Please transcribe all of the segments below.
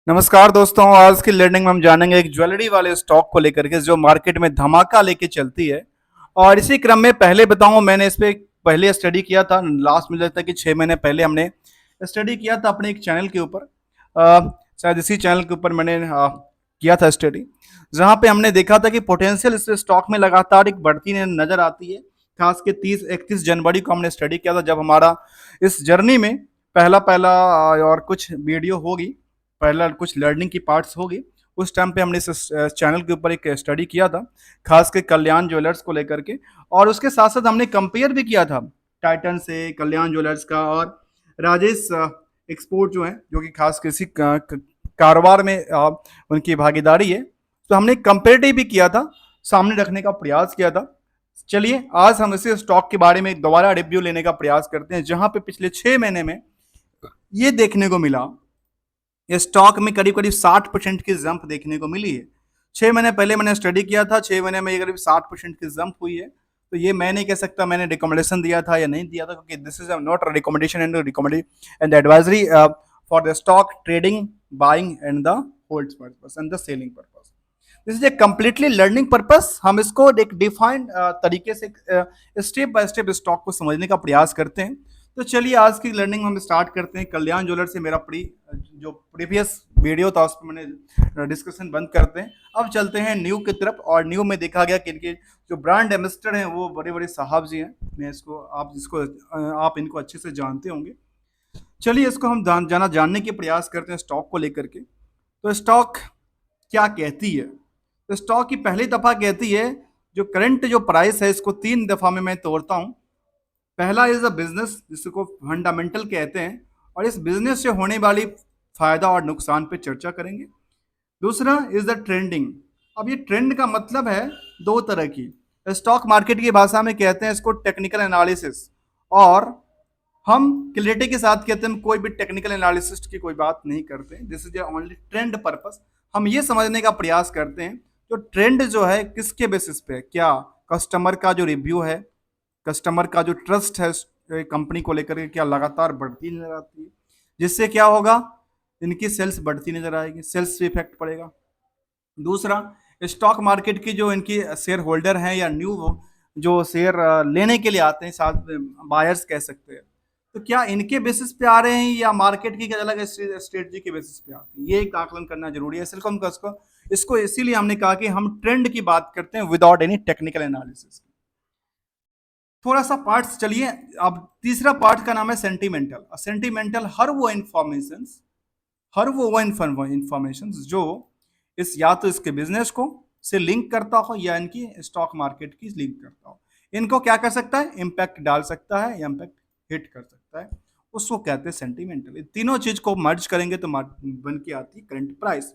नमस्कार दोस्तों, आज की लर्निंग में हम जानेंगे एक ज्वेलरी वाले स्टॉक को लेकर के जो मार्केट में धमाका लेके चलती है। और इसी क्रम में पहले बताऊं, मैंने इस पे पहले स्टडी किया था। लास्ट मुझे लगता है कि 6 महीने पहले हमने स्टडी किया था अपने एक चैनल के ऊपर। शायद इसी चैनल के ऊपर मैंने किया था स्टडी, जहां पे हमने देखा था कि पोटेंशियल इस स्टॉक में लगातार एक बढ़ती नजर आती है। खास के 30-31 जनवरी को हमने स्टडी किया था, जब हमारा इस जर्नी में पहला पहला और कुछ वीडियो होगी, पहला कुछ लर्निंग की पार्ट्स होगी। उस टाइम पे हमने इस चैनल के ऊपर एक स्टडी किया था, खास के कल्याण ज्वेलर्स को लेकर के। और उसके साथ साथ हमने कंपेयर भी किया था टाइटन से, कल्याण ज्वेलर्स का और राजेश एक्सपोर्ट जो है, जो कि खास किसी कारोबार में उनकी भागीदारी है। तो हमने कंपेरेटिव भी किया था, सामने रखने का प्रयास किया था। चलिए आज हम इसी स्टॉक के बारे में दोबारा रिव्यू लेने का प्रयास करते हैं, जहां पे पिछले 6 महीने में ये देखने को मिला, ये स्टॉक में करीब करीब 60% की जंप देखने को मिली है। 6 महीने पहले मैंने स्टडी किया था, 6 महीने में ये करीब 60% की जंप हुई है। तो ये मैं नहीं कह सकता मैंने रिकमेंडेशन दिया था या नहीं दिया था, क्योंकि this is not a recommendation and recommendation and advisory for the stock trading, buying and the hold purpose and the selling purpose. This is a completely learning purpose. हम इसको एक डिफाइंड तरीके से स्टेप बाय स्टेप स्टॉक को समझने का प्रयास करते हैं। तो चलिए आज की लर्निंग हम स्टार्ट करते हैं। कल्याण ज्वेलर से मेरा जो प्रीवियस वीडियो था उस पर मैंने डिस्कशन बंद करते हैं। अब चलते हैं न्यू की तरफ, और न्यू में देखा गया कि इनके जो ब्रांड एम्बेसडर हैं वो बड़े बड़े साहब जी हैं। मैं इसको आप इनको अच्छे से जानते होंगे। चलिए इसको हम जानने के प्रयास करते हैं स्टॉक को लेकर के। तो स्टॉक क्या कहती है? तो स्टॉक की पहली दफा कहती है, जो करंट जो प्राइस है इसको 3 दफा में मैं तोड़ता हूं। पहला इज अ बिजनेस, जिसको फंडामेंटल कहते हैं, और इस बिजनेस से होने वाली फायदा और नुकसान पे चर्चा करेंगे। दूसरा इज द ट्रेंडिंग। अब ये ट्रेंड का मतलब है दो तरह की। स्टॉक मार्केट की भाषा में कहते हैं इसको टेक्निकल एनालिसिस, और हम क्लैरिटी के साथ कहते हैं कोई भी टेक्निकल एनालिसिस की कोई बात नहीं करते। This is only trend purpose. हम ये समझने का प्रयास करते हैं जो ट्रेंड जो है किसके बेसिस पे, क्या कस्टमर का जो रिव्यू है, कस्टमर का जो ट्रस्ट है कंपनी को लेकर के, क्या लगातार बढ़ती नजर आती है, जिससे क्या होगा, इनकी सेल्स बढ़ती नजर आएगी, सेल्स पे इफेक्ट पड़ेगा। दूसरा, स्टॉक मार्केट की जो इनकी शेयर होल्डर हैं या न्यू जो शेयर लेने के लिए आते हैं, साथ बायर्स कह सकते हैं, तो क्या इनके बेसिस पे आ रहे हैं या मार्केट की अलग स्ट्रेटजी के बेसिस पे आती है, ये एक आकलन करना जरूरी है। सिर्फ हम इसको इसीलिए हमने कहा कि हम ट्रेंड की बात करते हैं विदाउट एनी टेक्निकल एनालिसिस। थोड़ा सा पार्ट्स चलिए। अब तीसरा पार्ट का नाम है सेंटिमेंटल। सेंटिमेंटल हर वो इंफॉर्मेशन जो इस या तो इसके बिजनेस को से लिंक करता हो या इनकी स्टॉक मार्केट की लिंक करता हो, इनको क्या कर सकता है, इम्पैक्ट डाल सकता है या इम्पैक्ट हिट कर सकता है, उसको कहते हैं सेंटिमेंटल। ये तीनों चीज को मर्ज करेंगे तो बन के आती है करंट प्राइस।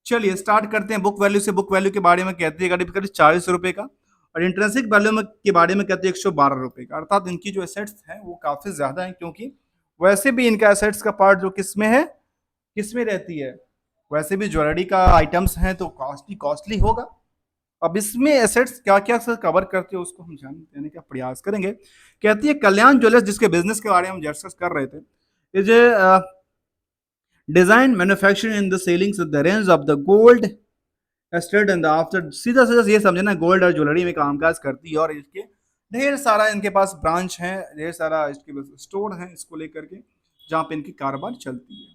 चलिए स्टार्ट करते हैं बुक वैल्यू से। बुक वैल्यू के बारे में कहते हैं करीब करीब 40 रुपए का, और इंट्रेंसिक वैल्यू के बारे में कहते हैं 112 रुपए का। अर्थात इनकी जो एसेट्स हैं वो काफी ज्यादा है, क्योंकि वैसे भी इनका एसेट्स का पार्ट जो किसमें है, किसमें रहती है, वैसे भी ज्वेलरी का आइटम्स हैं तो कॉस्टली कॉस्टली होगा। अब इसमें एसेट्स क्या क्या से कवर करते हैं उसको हम जानने का प्रयास करेंगे। कहती है कल्याण ज्वेलर्स, जिसके बिजनेस के बारे में हम डिस्कस कर रहे थे, is design manufacturing in the ceilings the range of the gold state and after. सीधा सीधा ये समझे ना, गोल्ड और ज्वेलरी में कामकाज करती है, और इसके ढेर सारा इनके पास ब्रांच है, ढेर सारा इसके स्टोर है इसको लेकर के, जहाँ पे इनकी कारोबार चलती है।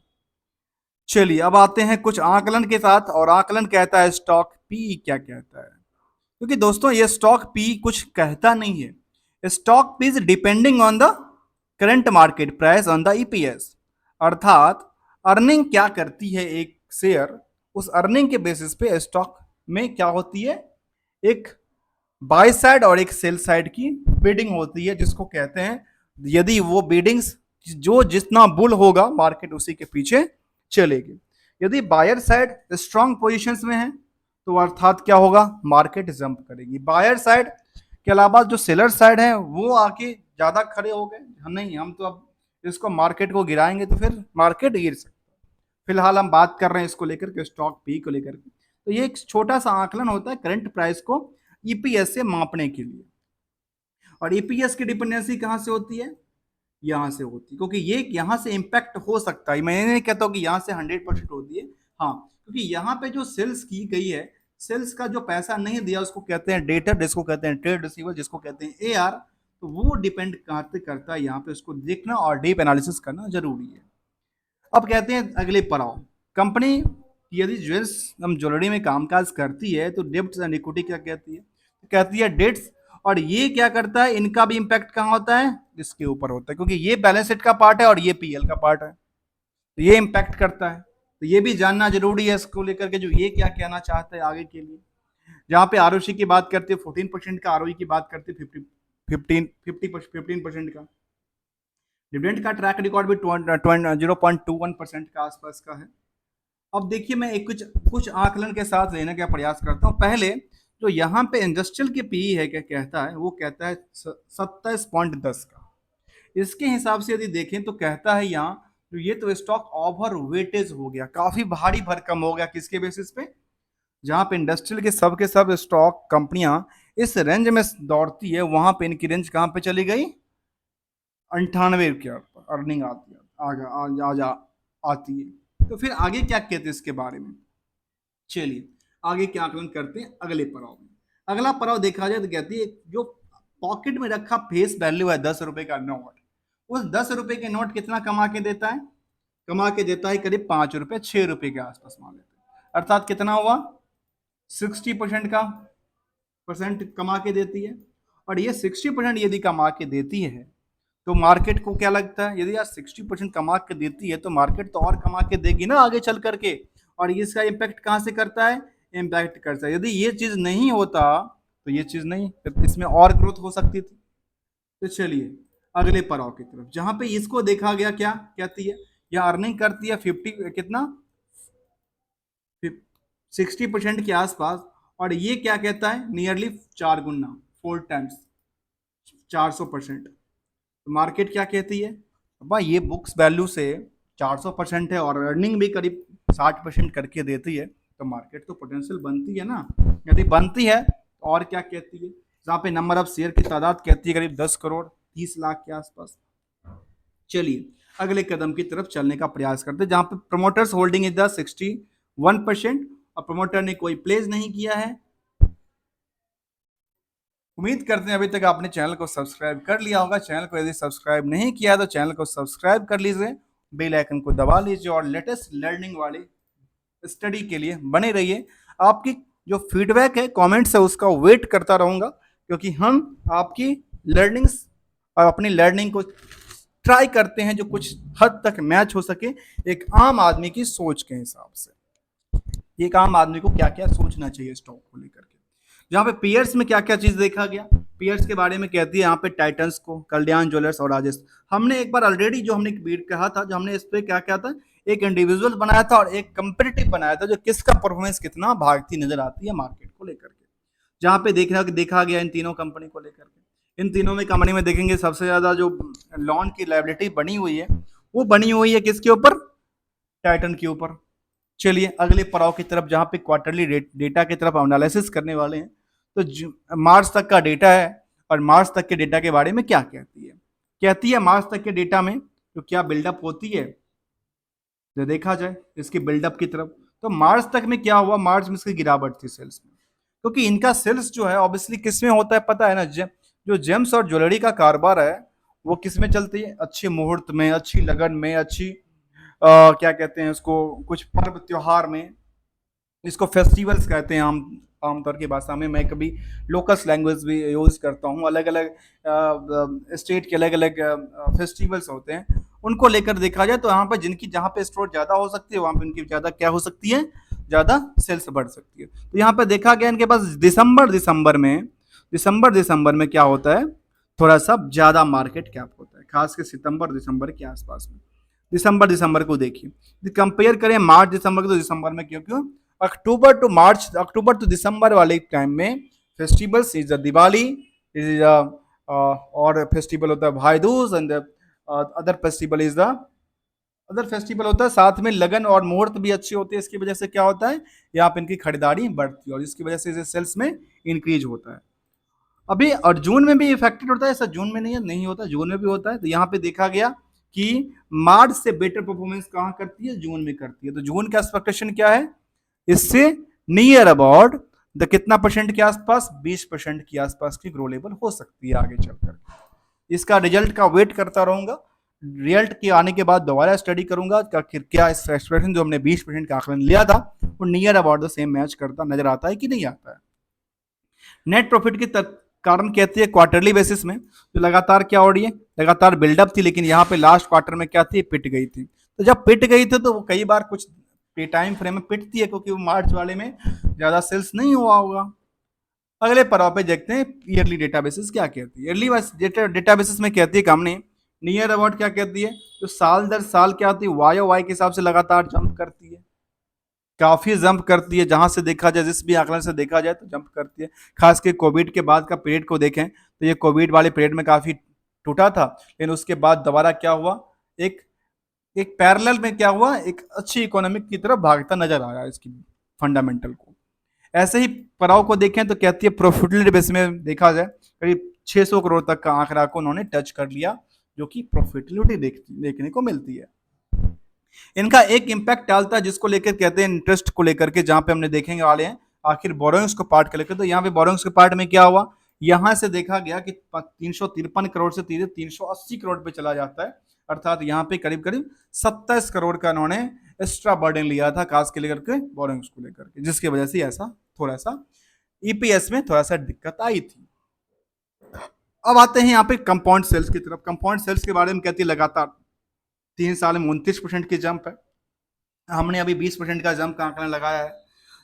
चलिए अब आते हैं कुछ आकलन के साथ, और आकलन कहता है स्टॉक पी क्या कहता है। क्योंकि दोस्तों ये स्टॉक पी कुछ कहता नहीं है। Stock P is depending on the current market price on the EPS. अर्थात अर्निंग क्या करती है एक शेयर, उस अर्निंग के बेसिस पे स्टॉक में क्या होती है, एक बाय साइड और एक सेल साइड की बिडिंग होती है, जिसको कहते हैं, यदि वो बिडिंग्स जो जितना बुल होगा मार्केट उसी के पीछे चलेगी। यदि बायर साइड स्ट्रांग पोजीशंस में है तो अर्थात क्या होगा, मार्केट जंप करेगी। बायर साइड के अलावा जो सेलर साइड है वो आके ज्यादा खड़े हो गए, नहीं हम तो अब इसको मार्केट को गिराएंगे तो फिर मार्केट गिर सकता है। फिलहाल हम बात कर रहे हैं इसको लेकर के, स्टॉक पी को लेकर के। तो ये एक छोटा सा आकलन होता है करंट प्राइस को ईपीएस से मापने के लिए। और ईपीएस की डिपेंडेंसी कहां से होती है, यहां से होती है, क्योंकि ये यहां से इंपैक्ट हो सकता है। मैं नहीं कहता हूं कि यहां से 100% होती है, हाँ, क्योंकि यहाँ पे जो सेल्स की गई है, सेल्स का जो पैसा नहीं दिया उसको कहते हैं डेटर, जिसको कहते हैं ट्रेड रिसीवर, जिसको कहते हैं एआर। तो वो डिपेंड करते करता है, यहाँ पे उसको देखना और डीप एनालिसिस करना जरूरी है। अब कहते हैं अगले पड़ाव, कंपनी यदि ज्वेल्स हम ज्वेलरी में कामकाज करती है तो डेब्ट्स एंड इक्विटी क्या कहती है, तो कहती है डेट्स। और ये क्या करता है, इनका भी इंपैक्ट कहाँ होता है, इसके ऊपर होता है, क्योंकि ये बैलेंस शीट का पार्ट है और ये पीएल का पार्ट है, तो ये इंपैक्ट करता है। तो ये भी जानना जरूरी है इसको लेकर के, जो ये क्या कहना चाहते हैं आगे के लिए। जहाँ पे आरओसी की बात करते हैं 14% का, आरओई की बात करते हैं 15% का। डिविडेंड का ट्रैक रिकॉर्ड भी 0.21% के आसपास का है। अब देखिए मैं एक कुछ कुछ आकलन के साथ लेने का प्रयास करता हूँ। पहले जो यहाँ पे इंडस्ट्रियल के पीई है क्या कहता है, वो कहता है 27.10 का। इसके हिसाब से यदि देखें तो कहता है यहाँ तो ये तो स्टॉक ओवर वेटेज हो गया, काफी भारी भरकम हो गया। किसके बेसिस पे, जहां पे इंडस्ट्रियल के सब स्टॉक कंपनियां इस रेंज में दौड़ती है, वहां पे इनकी रेंज कहां पे चली गई, 98 के अर्निंग आती है, आती है। तो फिर आगे क्या कहते हैं इसके बारे में, चलिए आगे क्या आकलन करते हैं अगले पड़ाव में। अगला पड़ाव देखा जाए तो कहती है जो पॉकेट में रखा फेस वैल्यू है 10 रुपए का नोट, उस 10 रुपए के नोट कितना कमा के देता है, कमा के देता है करीब 5 रुपए 6 रुपए के आसपास मान लेते हैं। अर्थात कितना हुआ, 60% का परसेंट कमा के देती है। और ये 60% यदि कमा के देती है तो मार्केट को क्या लगता है, यदि यार 60% कमा के देती है तो मार्केट तो और कमा के देगी ना आगे चल करके। और इसका इम्पैक्ट कहाँ से करता है, इम्पैक्ट करता है, यदि ये चीज नहीं होता तो ये चीज नहीं, तो इसमें और ग्रोथ हो सकती थी। तो चलिए अगले पड़ाव की तरफ, जहां पे इसको देखा गया क्या कहती है, यह अर्निंग करती है 50 कितना 60% के आसपास। और ये क्या कहता है, नियरली 4 गुना 4 टाइम्स 400%। तो मार्केट क्या कहती है, भाई ये बुक्स वैल्यू से 400% है और अर्निंग भी करीब 60% करके देती है, तो मार्केट तो पोटेंशियल बनती है ना। यदि बनती है तो और क्या कहती है, जहाँ पे नंबर ऑफ शेयर की तादाद कहती है करीब 10 करोड़ 30 लाख के आसपास। चलिए अगले कदम की तरफ चलने का प्रयास करते हैं, जहाँ पे प्रमोटर्स होल्डिंग इज द 61% और प्रमोटर ने कोई प्लेस नहीं किया है। उम्मीद करते हैं अभी तक आपने चैनल को सब्सक्राइब कर लिया होगा। चैनल को यदि सब्सक्राइब नहीं किया तो चैनल को सब्सक्राइब कर लीजिए, बेल आइकन को दबा लीजिए और लेटेस्ट लर्निंग वाली स्टडी के लिए बने रहिए। आपकी जो फीडबैक है, कमेंट्स है, उसका वेट करता रहूंगा, क्योंकि हम आपकी लर्निंग्स और अपनी लर्निंग को ट्राई करते हैं जो कुछ हद तक मैच हो सके एक आम आदमी की सोच के हिसाब से। एक आम आदमी को क्या क्या सोचना चाहिए स्टॉक को लेकर के। जहाँ पे पीयर्स में क्या क्या चीज देखा गया, पीयर्स के बारे में कहती है यहाँ पे टाइटंस को, कल्याण ज्वेलर्स और राजेश। हमने एक बार ऑलरेडी जो हमने बीट कहा था, जो हमने इस पे क्या क्या था, एक इंडिविजुअल बनाया था और एक कंपेटिटिव बनाया था, जो किसका परफॉर्मेंस कितना भागती नजर आती है मार्केट को लेकर के। जहाँ पे देखा गया इन तीनों कंपनी को लेकर के, इन तीनों में कंपनी में देखेंगे सबसे ज्यादा जो लोन की लायबिलिटी बनी हुई है, वो बनी हुई है किसके ऊपर, टाइटन के ऊपर। चलिए अगले पड़ाव की तरफ, जहाँ पे क्वार्टरली डेटा की तरफ एनालिसिस करने वाले हैं। तो मार्च तक का डेटा है और मार्च तक के डेटा के बारे में क्या कहती है, कहती है मार्च तक के डेटा में तो क्या बिल्डअप होती है। तो देखा जाए इसकी बिल्डअप की तरफ, तो मार्च तक में क्या हुआ, मार्च में इसकी गिरावट थी सेल्स में, क्योंकि इनका सेल्स जो है ऑब्वियसली किस में होता है पता है ना, जो जेम्स और ज्वेलरी का कारोबार है वो किस में चलती है, अच्छे मुहूर्त में, अच्छी लगन में, अच्छी क्या कहते हैं उसको, कुछ पर्व त्योहार में, इसको फेस्टिवल्स कहते हैं आमतौर की भाषा में। मैं कभी लोकल लैंग्वेज भी यूज करता हूँ, अलग अलग स्टेट के अलग अलग फेस्टिवल्स होते हैं, उनको लेकर देखा जाए तो यहाँ पर जिनकी जहाँ पे स्टोर ज्यादा हो सकती है वहाँ पे उनकी ज्यादा क्या हो सकती है, ज्यादा सेल्स बढ़ सकती है। तो यहाँ पे देखा गया इनके पास दिसंबर में क्या होता है, थोड़ा सा ज्यादा मार्केट कैप होता है, खास कर सितंबर दिसंबर के आसपास में। दिसंबर को देखिए, कंपेयर करें मार्च दिसंबर को, तो दिसंबर में क्यों क्यों अक्टूबर टू दिसंबर वाले टाइम में फेस्टिवल्स इज दिवाली, इज और फेस्टिवल होता है भाई दूज, एंड अदर फेस्टिवल होता है, साथ में लगन और मुहूर्त भी अच्छी होती है। इसकी वजह से क्या होता है, यहाँ पे इनकी खरीदारी बढ़ती है और इसकी वजह से सेल्स में इंक्रीज होता है। अभी और जून में भी इफेक्टेड होता है, ऐसा जून में नहीं है, नहीं होता, जून में भी होता है। तो यहाँ पे देखा गया कि मार्च से बेटर परफॉर्मेंस कहां करती है, जून में करती है। तो जून का एक्सपेक्टेशन क्या है, इससे नियर अबाउट द कितना परसेंट के आसपास, 20% के आसपास की ग्रो लेवल हो सकती है आगे चलकर। इसका रिजल्ट का वेट करता रहूंगा, रिजल्ट के आने के बाद दोबारा स्टडी करूंगा क्या इस एक्सप्रेशन जो हमने 20% का आकलन लिया था वो near about the same match करता नजर आता है कि नहीं आता है। नेट प्रॉफिट के कारण कहती है क्वार्टरली बेसिस में जो लगातार क्या हो रही है, लगातार बिल्डअप थी, लेकिन यहाँ पे लास्ट क्वार्टर में क्या थी, पिट गई थी। तो जब पिट गई थी तो वो कई बार कुछ टाइम फ्रेम में पिटती है क्योंकि वो मार्च वाले में ज्यादा सेल्स नहीं हुआ होगा। अगले पड़ाव पे देखते हैं ईयरली डेटाबेसिस क्या कहती है। ईयरली डेटाबेसिस में कहती है कंपनी नियर अबाउट क्या कहती है, जो साल दर साल क्या होती है, वाई वाई के हिसाब से लगातार जंप करती है, काफी जंप करती है। जहां से देखा जाए, जिस भी आंकलन से देखा जाए तो जंप करती है। खास के कोविड के बाद का पीरियड को देखें तो ये कोविड वाले पीरियड में काफी टूटा था, लेकिन उसके बाद दोबारा क्या हुआ, एक एक पैरेलल में क्या हुआ, एक अच्छी इकोनॉमिक की तरफ भागता नजर आया इसकी फंडामेंटल को। ऐसे ही पड़ाव को देखें तो कहती है प्रॉफिटेबिलिटी बेस में देखा जाए करीब 600 करोड़ तक का आंकड़ा को उन्होंने टच कर लिया, जो कि प्रॉफिटेबिलिटी देखने को मिलती है। इनका एक इंपैक्ट डालता है जिसको लेकर कहते हैं इंटरेस्ट को लेकर के, जहां पे हमने देखेंगे वाले हैं आखिर बोरोइंग्स को पार्ट कर लेकर। तो यहाँ पे बोरोइंग्स के पार्ट में क्या हुआ, यहां से देखा गया कि 353 करोड़ से 380 करोड़ पे चला जाता है, अर्थात यहाँ पे करीब करीब 27 करोड़ का इन्होंने एक्स्ट्रा बर्डन लिया था खास के लेकर के बोरोइंग्स को लेकर के, जिसकी वजह से ऐसा थोड़ा सा ईपीएस में थोड़ा सा दिक्कत आई थी। अब आते हैं यहाँ पे कंपाउंड सेल्स की तरफ। कंपाउंड सेल्स के बारे में कहती है लगातार 3 साल में 29% की जंप है। हमने अभी 20% का जंप का आंकड़ा लगाया है।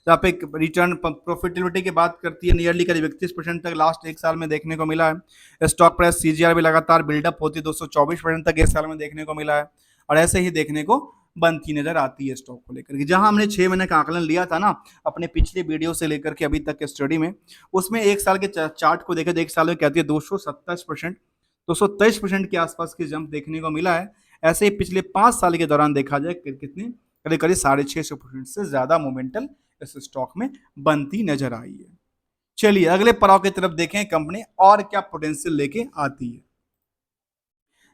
यहाँ पे रिटर्न प्रॉफिटेबिलिटी की बात करती है, नियरली करीब 31% तक लास्ट एक साल में देखने को मिला है। स्टॉक प्राइस सीजीआर भी लगातार बिल्डअप होती है, 224% तक एक साल में देखने को मिला है, और ऐसे ही देखने को बनती नजर आती है स्टॉक को लेकर के। जहां हमने 6 महीने का आकलन लिया था ना अपने पिछले वीडियो से लेकर के अभी तक के स्टडी में, उसमें एक साल के चार्ट को देखे तो एक साल में कहती है 227%, 223% के आसपास की जंप देखने को मिला है। ऐसे ही पिछले 5 साल के दौरान देखा जाए कितनी करीब करीब 650% से ज्यादा मोमेंटल इस स्टॉक में बनती नजर आई है। चलिए अगले पड़ाव की तरफ देखें, कंपनी और क्या पोटेंशियल लेके आती है।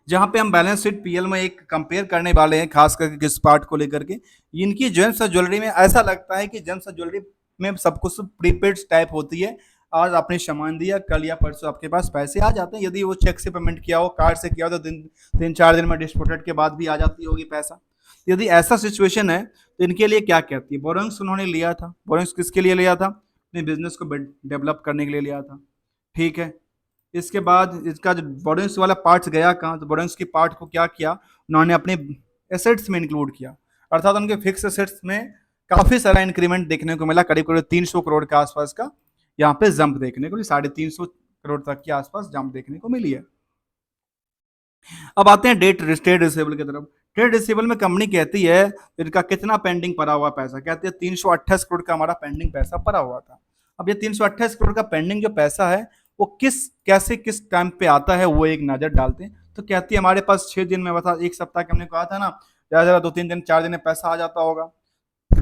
जहां पे हम बैलेंस शीट पीएल में एक कंपेयर करने वाले हैं, खास करके किस पार्ट को लेकर के। इनकी जेम्स और ज्वेलरी में ऐसा लगता है कि जेम्स और ज्वेलरी में सब कुछ प्रीपेड टाइप होती है, आज आपने सामान दिया, कल या परसों आपके पास पैसे आ जाते हैं। यदि वो चेक से पेमेंट किया हो, कार्ड से किया हो, तो 3-4 दिन में डिस्पोटेड के बाद भी आ जाती होगी पैसा। यदि ऐसा सिचुएशन है तो इनके लिए क्या कहती है, बोरोइंग्स उन्होंने लिया था। बोरोइंग्स किसके लिए लिया था, अपने बिजनेस को डेवलप करने के लिए लिया था, ठीक है। इसके बाद इसका जो बोरोइंग्स वाला पार्ट्स गया कहाँ, तो बोरोइंग्स की पार्ट को क्या किया, उन्होंने अपने एसेट्स में इंक्लूड किया, अर्थात उनके फिक्स एसेट्स में काफी सारा इंक्रीमेंट देखने को मिला, करीब करीब 300 करोड़ के आसपास का यहाँ पे जंप देखने को, 350 करोड़ तक के आसपास जंप देखने को मिली है। अब आते हैं ट्रेड रिसीवेबल की तरफ। ट्रेड रिसीवेबल में कंपनी कहती है इनका कितना पेंडिंग पड़ा हुआ पैसा, कहती है 328 करोड़ का हमारा पेंडिंग पैसा पड़ा हुआ था। अब ये 328 करोड़ का पेंडिंग जो पैसा है वो किस टाइम पे आता है, वो एक नजर डालते हैं। तो कहती है हमारे पास 6 दिन में, बता एक सप्ताह के हमने कहा था ना, ज्यादा 2-3 दिन 4 दिन में पैसा आ जाता होगा,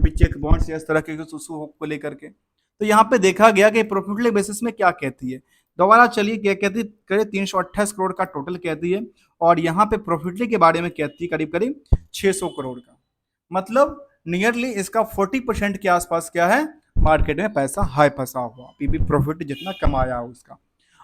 चेक बॉन्ड्स इस तरह के को लेकर के। तो यहाँ पे देखा गया कि प्रॉफिटेबल बेसिस में क्या कहती है, दोबारा चलिए क्या कहती है, 328 करोड़ का टोटल कहती है, और यहाँ पे प्रॉफिटेबल के बारे में कहती है करीब करीब 600 करोड़ का, मतलब नियरली इसका 40% के आसपास क्या है, मार्केट में पैसा हाई फंसा हुआ, पीपी प्रॉफिट जितना कमाया है उसका।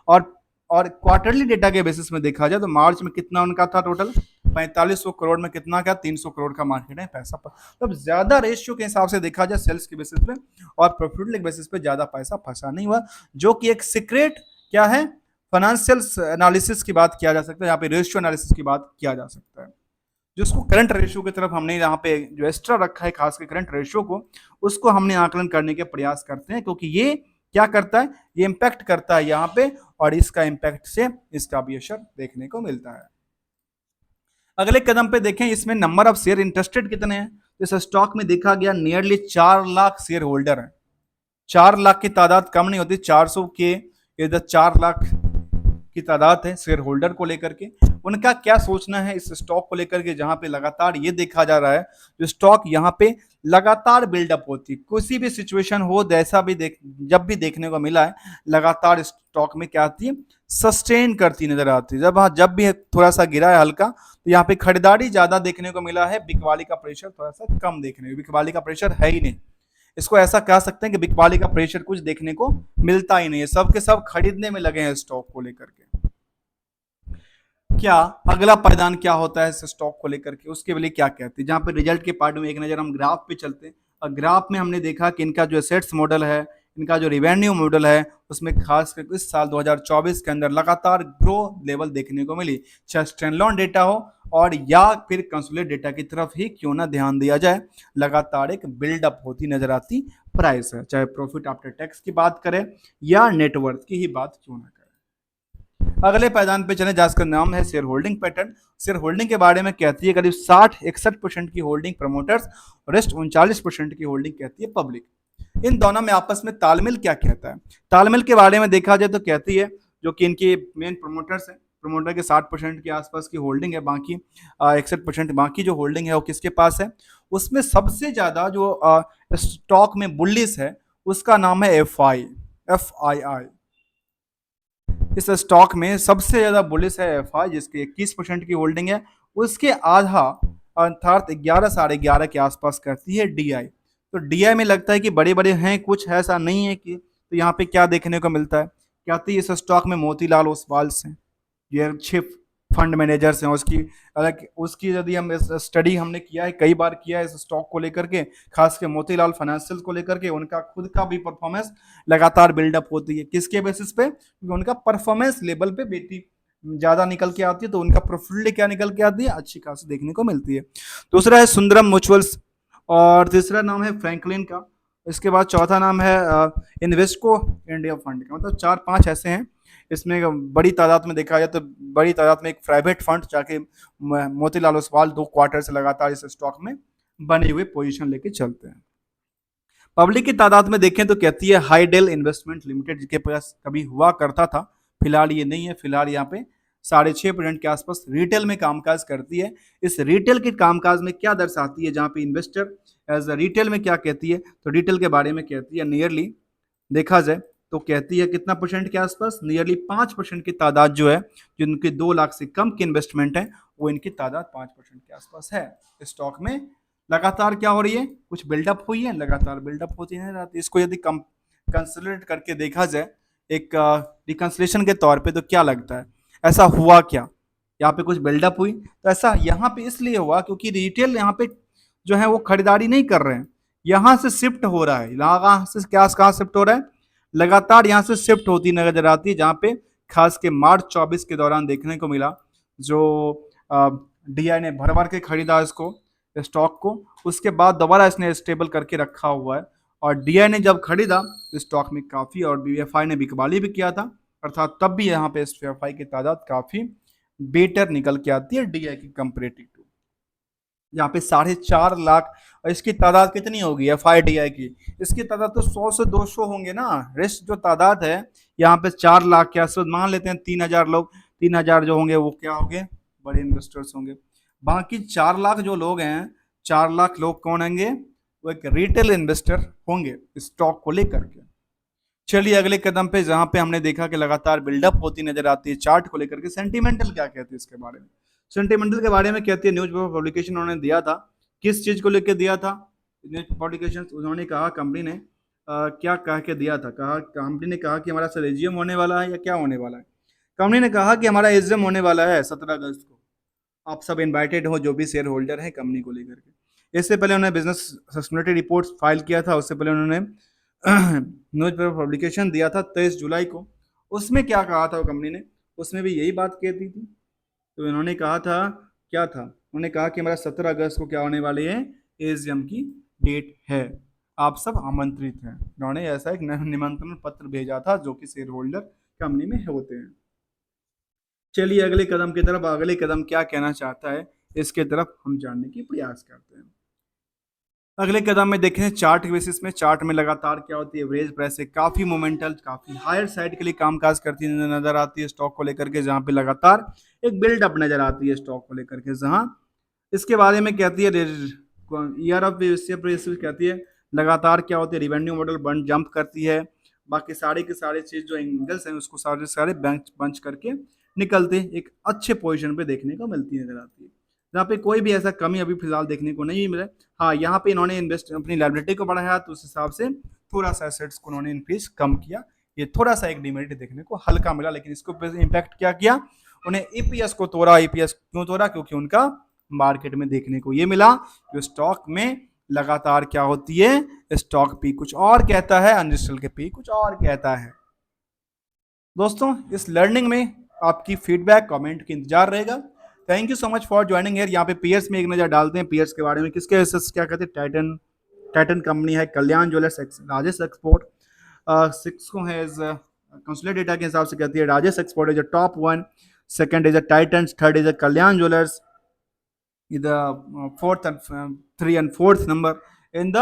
और और क्वार्टरली डेटा के बेसिस में देखा जाए तो मार्च में कितना उनका था टोटल, 4500 करोड़ में कितना क्या, 300 करोड़ का मार्केट है पैसा। तो ज्यादा रेशियो के हिसाब से देखा जाए सेल्स के बेसिस पे और प्रॉफिट के बेसिस पे ज्यादा पैसा फंसा नहीं हुआ, जो कि एक सीक्रेट क्या है, फाइनेंशियल एनालिसिस की बात किया जा सकता है, यहाँ पे रेशियो एनालिसिस की बात किया जा सकता है, जिसको करंट रेशियो की तरफ हमने यहाँ पे जो एक्स्ट्रा रखा है, खास कर करंट रेशियो को, उसको हमने आकलन करने के प्रयास करते हैं, क्योंकि ये क्या करता है, ये इंपैक्ट करता है यहाँ पे, और इसका इंपैक्ट से इसका भी असर देखने को मिलता है। अगले कदम पे देखें, इसमें नंबर ऑफ शेयर इंटरेस्टेड कितने हैं। इस स्टॉक में देखा गया नियरली 4 लाख शेयर होल्डर है। 4 लाख की तादाद कम नहीं होती, 400 के इधर 4 लाख की तादाद है शेयर होल्डर को लेकर के। उनका क्या सोचना है इस स्टॉक को लेकर के, जहां पे लगातार ये देखा जा रहा है जो स्टॉक यहाँ पे लगातार बिल्डअप होती, किसी भी सिचुएशन हो, जैसा भी जब भी देखने को मिला है, लगातार स्टॉक में क्या आती है, सस्टेन करती नजर आती है। जब भी थोड़ा सा गिरा है हल्का, तो यहाँ पे खरीदारी ज्यादा देखने को मिला है, बिकवाली का प्रेशर थोड़ा सा कम देखने को, बिकवाली का प्रेशर है ही नहीं। इसको ऐसा कह सकते हैं कि बिकवाली का प्रेशर कुछ देखने को मिलता ही नहीं है, सब के सब खरीदने में लगे हैं स्टॉक को लेकर के। क्या अगला पायदान क्या होता है इस स्टॉक को लेकर के, उसके लिए क्या कहते हैं, जहां पे रिजल्ट के पार्ट में एक नजर हम ग्राफ पे चलते हैं, और ग्राफ में हमने देखा कि इनका जो एसेट्स मॉडल है, इनका जो रिवेन्यू मॉडल है, उसमें खास करके इस साल 2024 के अंदर लगातार ग्रो लेवल देखने को मिली, चाहे स्टैंडअलोन डेटा हो और या फिर कंसोलिडेटेड डेटा की तरफ ही क्यों ना ध्यान दिया जाए, लगातार एक बिल्डअप होती नजर आती प्राइस है, चाहे प्रॉफिट आफ्टर टैक्स की बात करें या नेटवर्थ की ही बात क्यों ना करें। अगले पायदान पे चले जिसका नाम है share holding pattern. Share holding के बारे में कहती है करीब 60-61% की होल्डिंग प्रमोटर्स, रेस्ट 39% की होल्डिंग कहती है पब्लिक। इन दोनों में आपस में तालमेल क्या कहता है, तालमेल के बारे में देखा जाए तो कहती है जो कि इनकी मेन प्रमोटर्स है, प्रमोटर के 60% के आसपास की होल्डिंग है, बाकी 61% बाकी जो होल्डिंग है वो किसके पास है, उसमें सबसे ज्यादा जो स्टॉक में बुलिश है उसका नाम है एफ आई आई। इस स्टॉक में सबसे ज्यादा बुलिश है एफआई, जिसकी 21% की होल्डिंग है, उसके आधा अर्थात 11 साढ़े 11 के आसपास करती है डीआई। तो डीआई में लगता है कि बड़े बड़े हैं, कुछ ऐसा नहीं है कि, तो यहाँ पे क्या देखने को मिलता है, कहती है इस स्टॉक में मोतीलाल ओसवाल से, ये अच्छे फंड मैनेजर्स हैं, उसकी अलग उसकी यदि हम स्टडी हमने किया है, कई बार किया है इस स्टॉक को लेकर के, खास के मोतीलाल फाइनेंशियल को लेकर के, उनका खुद का भी परफॉर्मेंस लगातार बिल्डअप होती है, किसके बेसिस पे, क्योंकि उनका परफॉर्मेंस लेवल पे बेटी ज्यादा निकल के आती है, तो उनका प्रोफिटली क्या निकल के आती है, अच्छी खासी देखने को मिलती है। दूसरा है सुंदरम म्यूचुअल्स, और तीसरा नाम है फ्रैंकलिन का, इसके बाद चौथा नाम है इन्वेस्को इंडिया फंड का, मतलब 4-5 ऐसे हैं। इसमें बड़ी तादाद में देखा जाए तो बड़ी तादाद में एक प्राइवेट फंड जाके मोतीलाल ओसवाल 2 क्वार्टर से लगातार इस स्टॉक में बने हुए पोजीशन लेके चलते हैं। पब्लिक की तादाद में देखें तो कहती है हाईडेल इन्वेस्टमेंट लिमिटेड, जिसके पास कभी हुआ करता था, फिलहाल ये नहीं है, फिलहाल यहाँ पे 6.5% के आसपास रिटेल में कामकाज करती है। इस रिटेल के कामकाज में क्या दर्शाती है, जहाँ पे इन्वेस्टर एज अ रिटेल में क्या कहती है, तो रिटेल के बारे में कहती है नियरली देखा जाए तो कहती है कितना परसेंट के आसपास, नियरली 5% की तादाद जो है, जिनके 2 लाख से कम की इन्वेस्टमेंट है, वो इनकी तादाद 5% के आसपास है। स्टॉक में लगातार क्या हो रही है, कुछ बिल्डअप हुई है, लगातार बिल्डअप होती है रहती। इसको यदि कम कंसोलिडेट करके देखा जाए एक रिकंसलेशन के तौर पे, तो क्या लगता है ऐसा हुआ क्या, यहाँ पे कुछ बिल्डअप हुई, तो ऐसा यहाँ पे इसलिए हुआ क्योंकि रिटेल यहाँ पे जो है वो खरीदारी नहीं कर रहे हैं, यहाँ से शिफ्ट हो रहा है, यहाँ से क्या कहाँ शिफ्ट हो रहा है, लगातार यहाँ से शिफ्ट होती नजर आती है, जहाँ पे खास के मार्च 24 के दौरान देखने को मिला, जो डीआई ने भर भर के खरीदा इसको स्टॉक को, उसके बाद दोबारा इसने स्टेबल करके रखा हुआ है, और डीआई ने जब खरीदा स्टॉक में काफी, और बीएफआई ने बिकवाली भी किया था, अर्थात तब भी यहाँ पे इस एफआई की तादाद काफी बेटर निकल के आती है डीआई की कंपेरेटिव टू। यहाँ पे 4.5 लाख, और इसकी तादाद कितनी होगी एफआईडीआई की, इसकी तादाद तो 100 से 200 होंगे ना, रेस्ट जो तादाद है यहाँ पे 4 लाख के आसपास मान लेते हैं, 3,000 लोग, 3,000 जो होंगे वो क्या होंगे, बड़े इन्वेस्टर्स होंगे, बाकी 4 लाख जो लोग हैं, 4 लाख लोग कौन होंगे, वो एक रिटेल इन्वेस्टर होंगे स्टॉक को लेकर के। चलिए अगले कदम पे, जहां पे हमने देखा कि लगातार बिल्डअप होती नजर आती है चार्ट को लेकर के, सेंटिमेंटल क्या कहते हैं इसके बारे में, सेंटिमेंटल के बारे में कहती है न्यूज पेपर पब्लिकेशन उन्होंने दिया था, किस चीज को लेकर दिया था, न्यूज पब्लिकेशन उन्होंने कहा, कंपनी ने क्या कह के दिया था, कहा कंपनी ने कहा कि हमारा सर एजीएम होने वाला है या क्या होने वाला है, कंपनी ने कहा कि हमारा एजीएम होने वाला है 17 अगस्त को, आप सब इनवाइटेड हो जो भी शेयर होल्डर है कंपनी को लेकर के। इससे पहले उन्होंने बिजनेस सस्टेनेबिलिटी रिपोर्ट फाइल किया था, उससे पहले उन्होंने न्यूज पेपर पब्लिकेशन दिया था 23 जुलाई को, उसमें क्या कहा था वो कंपनी ने, उसमें भी यही बात कहती थी, तो इन्होंने कहा था, क्या था, उन्होंने कहा कि हमारा 17 अगस्त को क्या होने वाले हैं, एजीएम की डेट है, आप सब आमंत्रित हैं, उन्होंने ऐसा एक निमंत्रण पत्र भेजा था जो कि शेयर होल्डर कंपनी में होते हैं। चलिए अगले कदम की तरफ, अगले कदम क्या कहना चाहता है इसके तरफ हम जानने की प्रयास करते हैं। अगले कदम में देखें चार्ट के बेसिस में, चार्ट में लगातार क्या होती है, एवरेज प्राइस से काफी मोमेंटल, काफी हायर साइड के लिए कामकाज करती नजर आती है स्टॉक को लेकर के, जहां पे लगातार एक बिल्डअप नजर आती है स्टॉक को लेकर के, जहां इसके बारे में कहती है ईयर ऑफ कहती है लगातार क्या होती है, रिवेन्यू मॉडल बन जंप करती है, बाकी सारे के सारे चीज जो एंगल्स हैं उसको सारे सारे बंच करके निकलते एक अच्छे पोजीशन पे देखने को मिलती नजर आती है। जहाँ पे कोई भी ऐसा कमी अभी फिलहाल देखने को नहीं मिला। हाँ, यहाँ पे इन्होंने इन्वेस्ट अपनी लाइबिलिटी को बढ़ाया तो उस हिसाब से थोड़ा सा एसेट्स को उन्होंने इंक्रीज कम किया। ये थोड़ा सा एक डिमेरिट देखने को हल्का मिला, लेकिन इसको इम्पैक्ट क्या किया, उन्हें ईपीएस को तोड़ा। ईपीएस क्यों तोड़ा, क्योंकि उनका मार्केट में देखने को ये मिला कि स्टॉक में लगातार क्या होती है, स्टॉक पी कुछ और कहता है, अनलिस्टेड के पी कुछ और कहता है। दोस्तों इस लर्निंग में आपकी फीडबैक कमेंट की इंतजार रहेगा। Thank you so much for joining here. यहाँ पे पीयर्स में एक नजर डालते हैं पीयर्स के बारे में, किसके क्या कहते हैं, टाइटन, टाइटन कंपनी है, कल्याण ज्वेलर्स राजेश एक्सपोर्ट, सिक्सको है कंसुलेट डेटा के हिसाब से कहती है Rajesh export is a top one, second is a Titan, third is a Kalyan jewellers, fourth and three and fourth number in the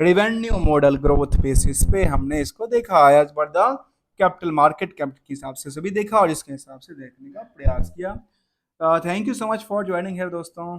revenue model growth basis पे हमने इसको देखा as per the capital market cap के हिसाब से सभी देखा और इसके हिसाब से देखने का प्रयास किया। Thank you so much for joining here दोस्तों।